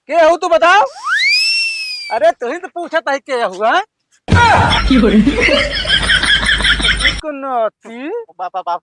के हो तू बताओ। अरे तू ही तो पूछा था के हुआ है? नाती बापा बाप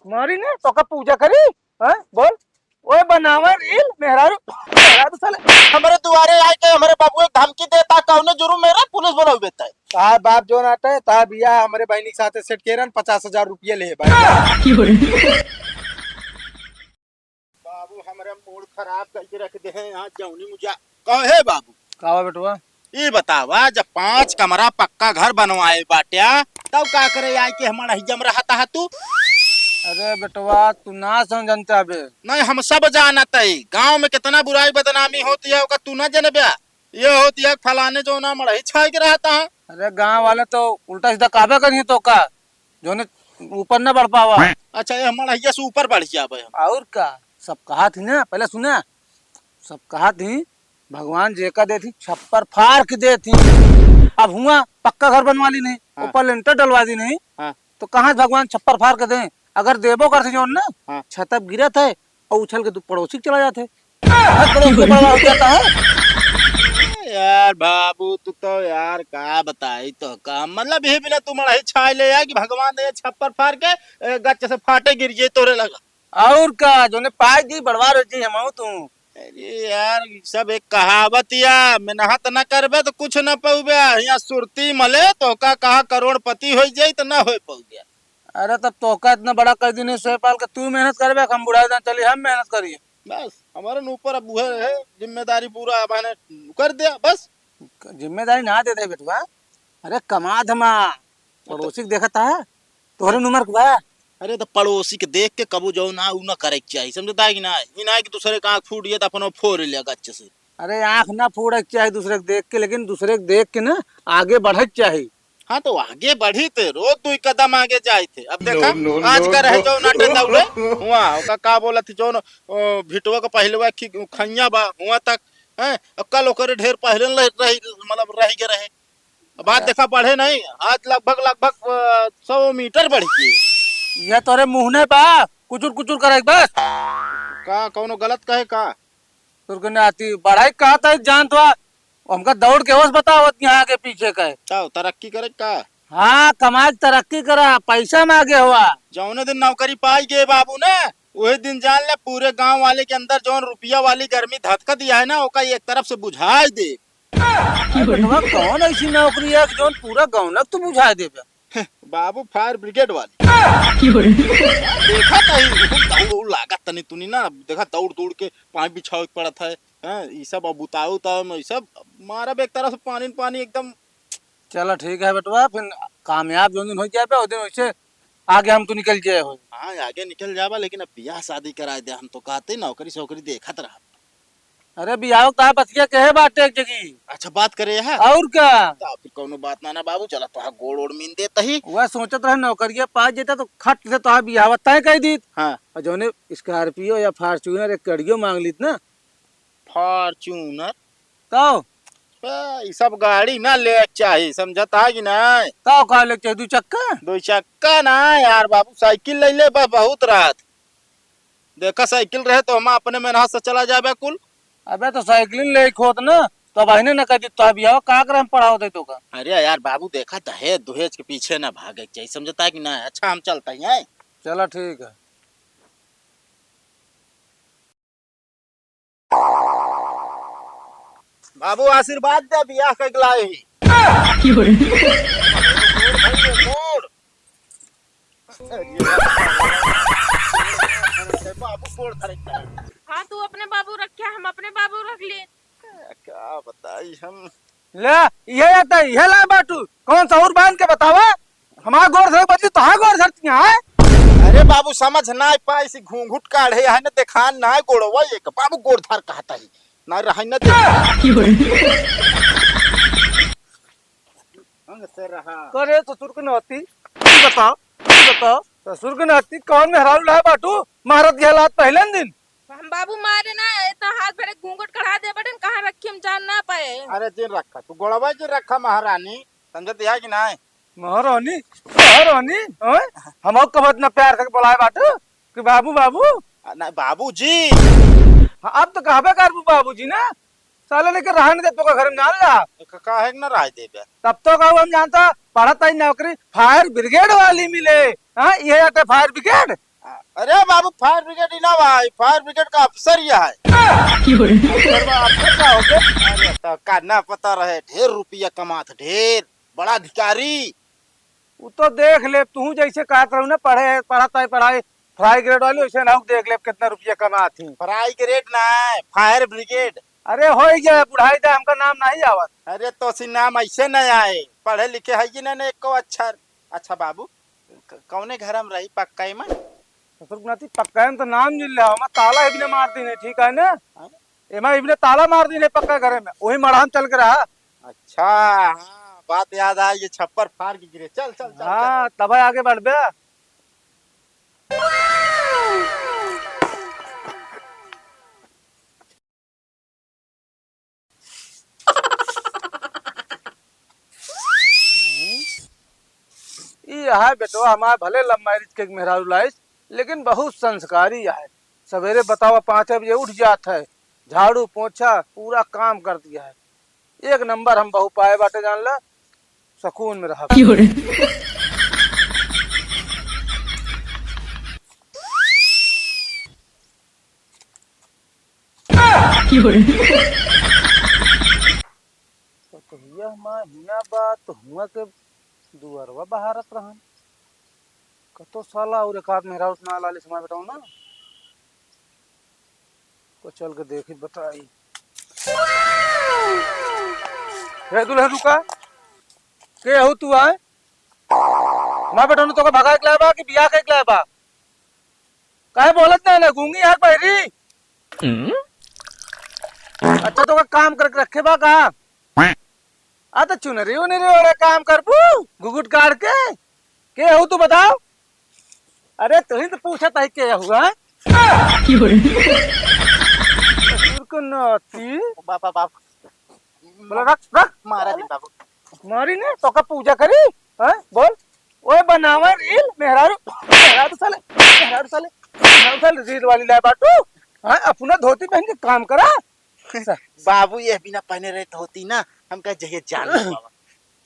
मारी ने तो का पूजा करी है बोल। ओए बनावा रील मेहरारू मेहरारू साले हमारे दुआरे आए के हमारे बाबू एक धमकी देता कौने जुर्म मेरा पुलिस बोला बेटा है। ता बाप जो नाटा है ता बिया हमारे बहनी के साथ सेट केरन 50,000 रुपये ले भाई। बाबू हमारे मूड खराब करके रख दे हैं यहाँ जौनी मुझे कहे बाबू कावा बेटवा ये बतावा जब 5 कमरा पक्का घर बनवाए बाट्या तब का करे आए के हमारा हिजम रहता है तू। अरे बेटवा तू ना समझता बे। नहीं हम सब जानत है गांव में कितना बुराई बदनामी होती है ओका तू ना जनबे ये होती है फलाने जो ना मड़ही छाई के रहता है। अरे गांव वाले तो उल्टा सीधा काबे करी तो का जो ने ऊपर न बढ़ पावा। अच्छा ये हमारा हिया से ऊपर बढ़ जावे हम और का सब कहा थी ना पहले सुना सब कहा थी भगवान जेका दे थी छप्पर फाड़ के दे थी। अब हुआ पक्का घर बनवा ली नहीं हाँ। ऊपर लेंटर डलवा दी नहीं हाँ। तो कहाँ भगवान छप्पर फाड़ के दें। अगर देवो करते जो ना हाँ। छत अब गिरा था और उछल के तू पड़ोसी चला जाते हो जाता है। यार बाबू तू तो यार का बताई तो का मतलब ये बिना तू मड़ही छाई ले यार कि भगवान दे छप्पर फाड़ के गच्च से फाटे गिर जे तोरे लगा। और का जो ने पाई दी बड़वा रोजी हम तू। अरे यार सब एक कहावत या मेहनत न करबे तो कुछ न पौबे यहाँ सुरती मले तो का कहा करोड़पति हो जाई तो न हो पौगे। अरे तब तोका इतना बड़ा कर दी नहीं सह पाल के तू मेहनत करबे हम बुढ़ाई दिन चली हम मेहनत करिए बस हमारे ऊपर अब वो है जिम्मेदारी पूरा मैंने कर दिया बस। जिम्मेदारी ना दे दे बेटवा। अरे कमा धमा पड़ोसी के देखता है तोहरे उम्र का। अरे तो पड़ोसी के देख के कबू जो ना उ ना करे के चाहिए समझता है कि ना ये ना कि दूसरे का आँख फूट गया तो अपन फोड़ लिया गच्चे से। अरे आँख ना फोड़े के चाहिए दूसरे के देख के लेकिन दूसरे के देख के ना आगे बढ़े चाहिए। हाँ तो आगे बढ़ी थे रोज 2 कदम आगे जाए थे अब देखा आज का रहे जो नाटे दौड़े हुआ ओका का बोला थी जो भिटवा का पहले खैया बा हुआ तक है कल ओकरे ढेर पहले रही मतलब रह के रहे बात देखा बढ़े नहीं आज लगभग 100 मीटर बढ़ गई। यह तोरे मुंह ने बा कुचुर कुचुर करे बस का कौनो गलत कहे का तुरके ने आती बढ़ाई कहा था जान तो हमका दौड़ के होश बताओ यहाँ आगे पीछे का चाहो तरक्की करे का। हाँ कमाई तरक्की करा पैसा मांगे हुआ जौने दिन नौकरी पाई गए बाबू ने वही दिन जान ले पूरे गांव वाले के अंदर जौन रुपया वाली गर्मी धतका दिया है ना ओका एक तरफ से बुझाई दे। कौन ऐसी नौकरी है जो पूरा गाँव न तू बुझा दे बाबू फायर ब्रिगेड वाले देखा कहीं दौड़ लागत तनी तुनी ना देखा दौड़ दौड़ के पानी बिछाव पड़ा था ये सब अब बुताऊ ये सब मारा एक तरह से पानी पानी एकदम। चलो ठीक है बेटवा फिर कामयाब जो दिन हो जाए उस दिन वैसे आगे हम तो निकल जाए हो। हाँ आगे निकल जावा लेकिन अब ब्याह शादी करा दे हम तो कहते नौकरी सौकरी देखत रहा। अरे बियाह का बतिया कहे बाटे एक जगह। अच्छा बात करे है और क्या फिर कोनो बात ना बाबू चला तो गोड़ ओड़ मीन देता ही वह सोचत रहे नौकरिया पास जेता तो खट से तो बियाह तय कह दी। हाँ और जो ने स्कॉर्पियो या फॉर्च्यूनर एक कड़ियो मांग ली ना फॉर्च्यूनर तो ये सब गाड़ी ना ले चाहिए समझता है कि नहीं तो कहा ले चाहिए 2 चक्का 2 चक्का ना यार बाबू साइकिल ले ले बहुत रात देखा साइकिल रहे तो हम अपने मेहनत से चला जाबे कुल। अबे तो साइकिल ले खोत ना तो बहने न कह दी तो बियाह का कर हम पढ़ाओ दे तो का। अरे यार बाबू देखा दहेज दुहेज के पीछे ना भागे चाहिए समझता है कि नहीं। अच्छा हम चलते हैं चलो ठीक है। बाबू आशीर्वाद दे बियाह के लाए ही बाबू फोड़ हाँ तू अपने बाबू रखे हम अपने बाबू रख लिए। क्या बताई हम ले ये आता है ये ला बाटू कौन सा और बांध के बतावा हमारा गोर धर बची तो हाँ गोर धरती है। अरे बाबू समझ ना पाई सी घूंघट काढ़े है ना देखान ना गोड़वा एक बाबू गोड़ धर कहता ही ना रह न से रहा करे ससुर के नाती बताओ ससुर के नाती कौन मेहरारू रहा बाटू महारत के हालात पहले दिन हम बाबू मारे ना इतना हाथ भरे घूंघट कढ़ा दे बटन कहाँ रखी हम जान ना पाए। अरे जिन रखा तू गोड़वा जिन रखा महारानी समझत है कि नहीं महारानी हम कब इतना प्यार करके बुलाए बाटू कि बाबू बाबू ना बाबूजी। हाँ, अब तो कहबे कर बाबूजी ना, साले लेके रहा नहीं तो घर में जान ला। काहे न राय देबे। तब तो कहूँ हम जानता पढ़ा ताई नौकरी फायर ब्रिगेड वाली मिले। हाँ, ये है फायर ब्रिगेड। अरे बाबू फायर ब्रिगेड ही ना भाई, फायर ब्रिगेड का अफसर ही है। अफसर क्या होते? अरे तो करना पता रहे, ढेर रुपया कमात, ढेर बड़ा अधिकारी। वो तो देख ले तू जैसे कहत रहू ना, पढ़ा ताई पढ़ाई फायर ग्रेड वाली, वैसे ना देख ले कितना रुपया कमाती। फ्राई ग्रेड ना है, फायर ब्रिगेड। अरे हो गया बुढ़ाई दे, हमका नाम नहीं आवत। अरे तो सी नाम ऐसे नहीं आए, पढ़े लिखे है कि नहीं एको अक्षर। अच्छा बाबू कौने घर में रही पक्का में? ससुर पक्का में तो नाम मिल रहा मैं ताला इबने मार दी नहीं, ठीक है ना, एमा इबने ताला मार दी नहीं पक्का घर में, वही मढ़ाम चल के रहा। अच्छा हाँ, बात याद आई, ये छप्पर फाड़ के गिरे। चल चल चल। हाँ तब आगे बढ़ बे। ये है बेटो हमारे भले लम्बाई के मेहरारू लाइस, लेकिन बहुत संस्कारी है। सवेरे बताओ 5 बजे उठ जाता है, झाड़ू पोछा पूरा काम कर दिया है। एक नंबर हम बहु पाए बाटे, जान ला सुकून में रहा। तो भैया माँ हिया बात तो हुआ के दुअरवा बहारत रहन कतो साला और एक आध मेहरा उतना लाली समय बताओ ना, को चल के देखी बताई। हे दुल्हन रुका, के हो तू आए? मैं बेटा तो भगा के लाया बा कि बियाह के लाया बा? काहे बोलत ना गूंगी यार बहरी। अच्छा तो का काम करके रखे बा का? आ तो चुनरी उनरी वाले काम कर गुगुट काट के हो तू बताओ। अरे तू ही तो पूछा था क्या हुआ? बाबा बाप बोला रख रख मारा दी बाबू। मारी ने तो का पूजा करी है बोल। ओए बनावा रील मेहरारू साले रील वाली लाए बाटू। हां अपना धोती पहन के काम करा। बाबू ये बिना पहने रहे होती ना, हम कह जहे जान लो बाबा।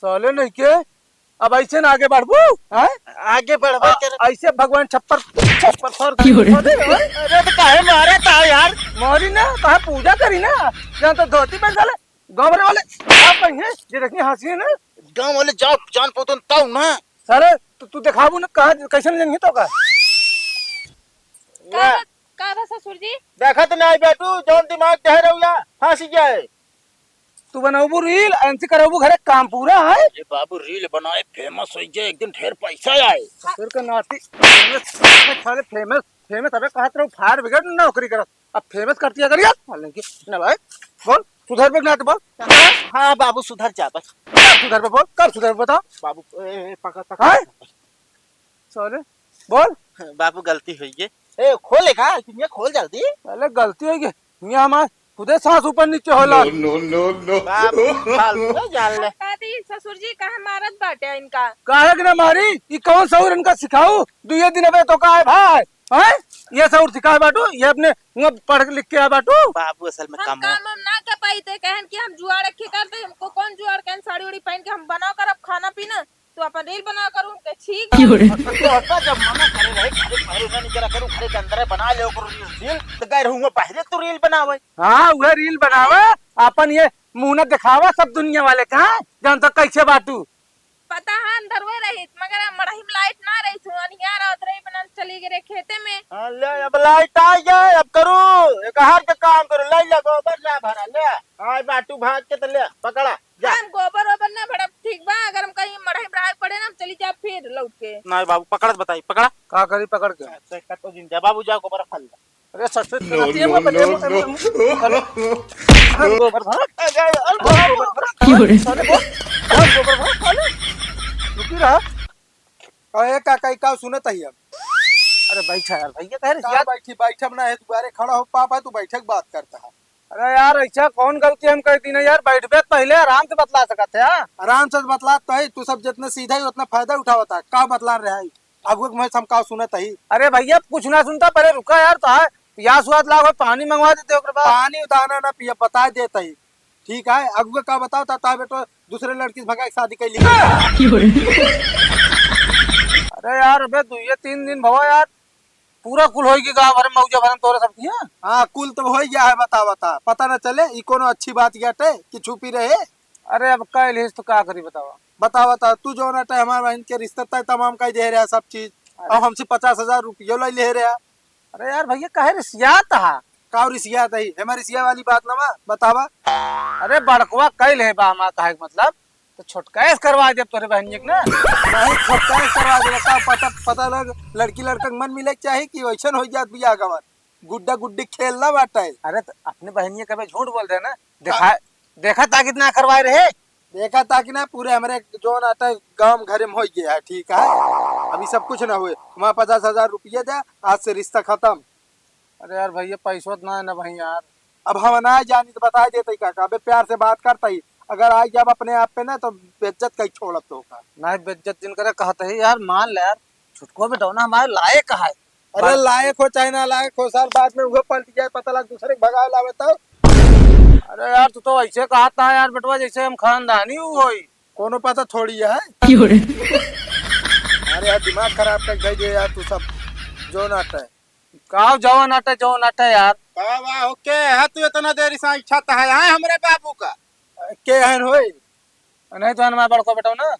साले नहीं के अब ऐसे ना आगे बढ़बू हैं? आगे बढ़वा ऐसे भगवान छप्पर फोड़ दे। अरे तो काहे मारे था यार? मारी ना कहा पूजा करी ना, जहां तो धोती पहन साले गांव वाले आप कहीं ये देखनी हंसी है ना, गांव वाले जाओ जान पोतन ताऊ ना सारे तू दिखाबू ना कहा कैसे नहीं तो का का ससुर जी देखा तो नहीं बेटू, जौन दिमाग कह रहा फांसी जाए। तू बनाबू रील एनसी कराबू घरे काम पूरा है। ये बाबू रील बनाए फेमस हो जाए, एक दिन ढेर पैसा आए। फिर का नाती साले फेमस अबे कहत रहो फायर ब्रिगेड में नौकरी करत, अब फेमस करती अगर यार मालूम की ना भाई। बोल सुधर पे ना तो बोल। हाँ बाबू सुधर जा बस। सुधर पे बोल, कब सुधर पे बताओ बाबू पकड़ साले बोल। बाबू गलती हुई है। ए खोलेगा तुम, खोल जल्दी। पहले गलती हो गई यहाँ हमार खुदे सांस ऊपर नीचे होला। नो बाबू फालतू जान ले। दादी ससुर जी कहा मारत बाटे इनका? काहे कि ना मारी, ये कौन सौर इनका सिखाऊ दुए दिन अबे तो का है भाई हैं? ये सौर सिखाए बाटू, ये अपने पढ़ लिख के आ बाटू। बाबू असल में हम काम हम ना कर पाई थे, कहन कि हम जुआड़ रखे करते, हमको कौन जुआड़ कहन साड़ी उड़ी पहन के हम बनाओ कर अब खाना पीना, तो अपन रील बना करूं के ठीक तो जब मना करे रहे घरे पहले ना निकरा करूं, घरे के अंदर बना ले ओकर रील तो गए रहूंगा पहले तो रील बनावे। हाँ वह रील बनावा अपन ये मुंह न दिखावा सब दुनिया वाले कहा जान तो कैसे बाटू। पता है अंदर वो रही मगर मड़ही में लाइट ना रही थी, अनिया रात रही बना चली गए खेते में। ले अब लाइट आ गए, अब करू एक हाथ का काम करो, ले ले गोबर ला भरा ले आय बाटू भाग के तो ले पकड़ा जा। हम गोबर ओबर ना भड़ा ठीक बा, अगर हम कहीं मड़ही ब्राग पड़े ना हम चली जा फिर लौट के। नहीं बाबू पकड़ बताई पकड़ा का करी पकड़ के तो जिंदा बाबू जा गोबर फल। अरे ससुर करती है वो बने गोबर भर रुकी रहा कहे काका का सुनत ही हम। अरे बैठा यार भैया कह रहे का बैठी बैठब ना है, तुम्हारे खड़ा हो पापा तू बैठक बात करता है। अरे यार ऐसा कौन गलती हम कहती ना यार, बैठ बे पहले आराम से बतला सकते हैं। आराम से बतला तो है, तू सब जितना सीधा ही उतना फायदा उठावता है, का बतला रहा है। अगुआ मैं समकाव सुनत ही। अरे भैया कुछ ना सुनता, पहले रुका यार। तो है या स्वाद लाओ, पानी मंगवा देते ओकरे बाद। पानी उतारना ना पिया बता देता ही। ठीक है अगुआ का बताओ ता बेटो दूसरे लड़की से भगा के शादी कैली। अरे यार अबे 2-3 दिन भवा यार, पूरा कुल होगी गाँव भर में मौजा भरम तोरे सब किया। हाँ कुल तो हो गया है, बता पता न चले ई कोनो अच्छी बात गटे कि छुपी रहे। अरे अब का लिस्ट तो क्या करी बतावा। बता तू जो ना हमारे बहन के रिश्ते तय तमाम का दे रहा सब चीज और हमसे 50,000 रुपये ले रहा। अरे यार भैया कहे रिसिया था का रिसिया ही हमारी रिसिया वाली बात ना बतावा। अरे बड़कवा कैल है बा हमारा कहे का मतलब, तो छोटका करवा दे तोरे बहन के ना। नहीं छोटका करवा दे पता पता लग लड़की लड़का के मन मिले चाहिए कि वैसन हो जात बिया गवन गुड्डा गुड्डी खेलना बाटा है। अरे तो अपने बहनिया कभी झूठ बोल रहे ना। देखा था कितना करवाए रहे। देखा था कि ना पूरे हमारे जो नाटा गांव घर में हो गया है। ठीक है अभी सब कुछ ना हुए वहाँ 50,000 रुपये दे आज से रिश्ता खत्म। अरे यार भैया पैसा ना है ना भाई यार। अब हम ना जानी तो बता देते काका अबे प्यार से बात करता ही अगर आज जब अपने आप पे ना तो बेइज्जत कहीं छोड़त तो का ना बेइज्जत दिन करे कहते है यार, मान ले यार छुटको बेटौना हमारे लायक है। अरे लायक हो चाहे ना लायक हो साल बाद में वो पलट जाए पता लग दूसरे के भगाव लावे तो। अरे यार तू तो ऐसे कहा था यार बेटवा जैसे हम खानदानी हुई। कोनो पता थोड़ी है। अरे यार दिमाग खराब कर गई है यार तू सब जो नाटा है। कहा जो नाटा यार। वाह ओके है तू इतना देर से इच्छा था है हमरे बाबू का के हन होई नहीं तो हमारा बड़को बेटौना।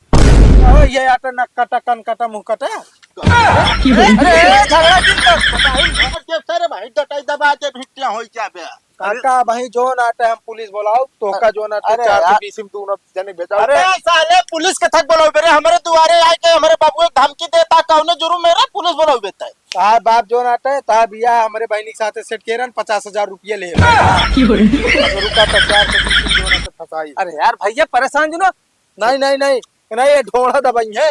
ये आटा नक्का टकन कटा मुंह कटा। अरे झगड़ा क्यों सर भाई डटाई दबा के भिट्टिया हो जाबे। काका भाई जो नाटा हम पुलिस बुलाओ तो का जो नाटा अरे 420 में तू जने भेजा। अरे साले पुलिस के थक बोलो मेरे हमारे दुआरे आए के हमारे बाबू को धमकी देता कौन जुर्म मेरा पुलिस बोलो बेटा है। ता बाप जो नाटा है ता बिया हमारे बहनी के साथ सेट केरन 50,000 रुपये ले रुका तो 420 जो नाटा फसाई। अरे यार भैया परेशान जुनो। नहीं ये ढोड़ा दबाई है।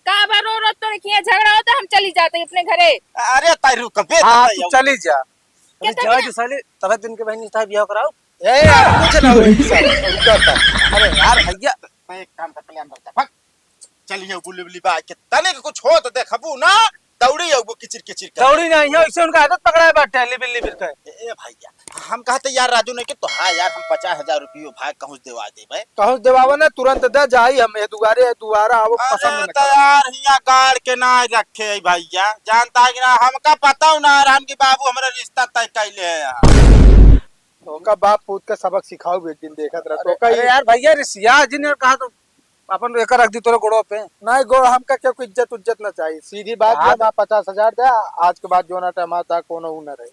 का बार रो तो नहीं झगड़ा होता हम चली जाते अपने घरे। अरे ताई रुक बे हाँ तू चली जा। अरे क्या जा जो साले तबे दिन के बहनी था बियाह कराओ। ए यार कुछ ना होई रुका था। अरे यार भैया मैं एक काम करते अंदर जा भाग चलिए बुली बा के तने के कुछ हो तो देखबू ना दौड़ी आऊ किचिर किचिर कर दौड़ी नहीं है ऐसे उनका आदत पकड़ा है बाटे लिबिल के। ए भैया हम कहते यार राजू ने कि तो हाँ यार हम 50,000 रुपये भाग कहूँ देवा दे भाई कहूँ देवावा ना तुरंत दे जाई हम दुआरा आवो पसंद तो यार हिया गाड़ के ना रखे भैया जानता है कि ना हमका पता हूँ ना राम की बाबू हमारा रिश्ता तय कैले है यार। तो बाप पूत का सबक सिखाओ एक दिन देखत रह तो का अरे यार भैया रिसिया जी ने कहा तो अपन एक रख दी तोरे गोड़ों पे। नहीं गो हमका क्यों इज्जत उज्जत ना चाहिए सीधी बात है। 50,000 दे आज के बाद जो ना टमाटा कोनो न रहे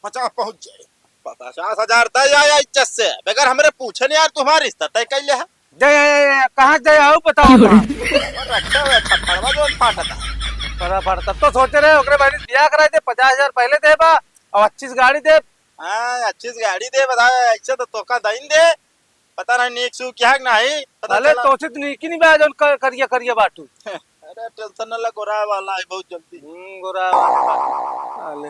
50 पहुंच जाए 50,000 तय आया इज्जत से बगैर हमारे पूछे नहीं यार तुम्हारा रिश्ता तय कैले है। जय कहाँ जय आओ बताओ रखा हुआ थप्पड़वा जो फाटता बराबर। तब तो सोचे रहे ओकरे बहनी बियाह कराए थे 50,000 पहले दे बा और 25 गाड़ी दे। हाँ 25 गाड़ी दे बता ऐसे तो तोका दइन दे पता नहीं नीक सु क्या नहीं पता चले तो उचित नहीं कि नहीं बा जोन करिया बाटू। अरे टेंशन न लगो रहा वाला है बहुत जल्दी गोरा वाले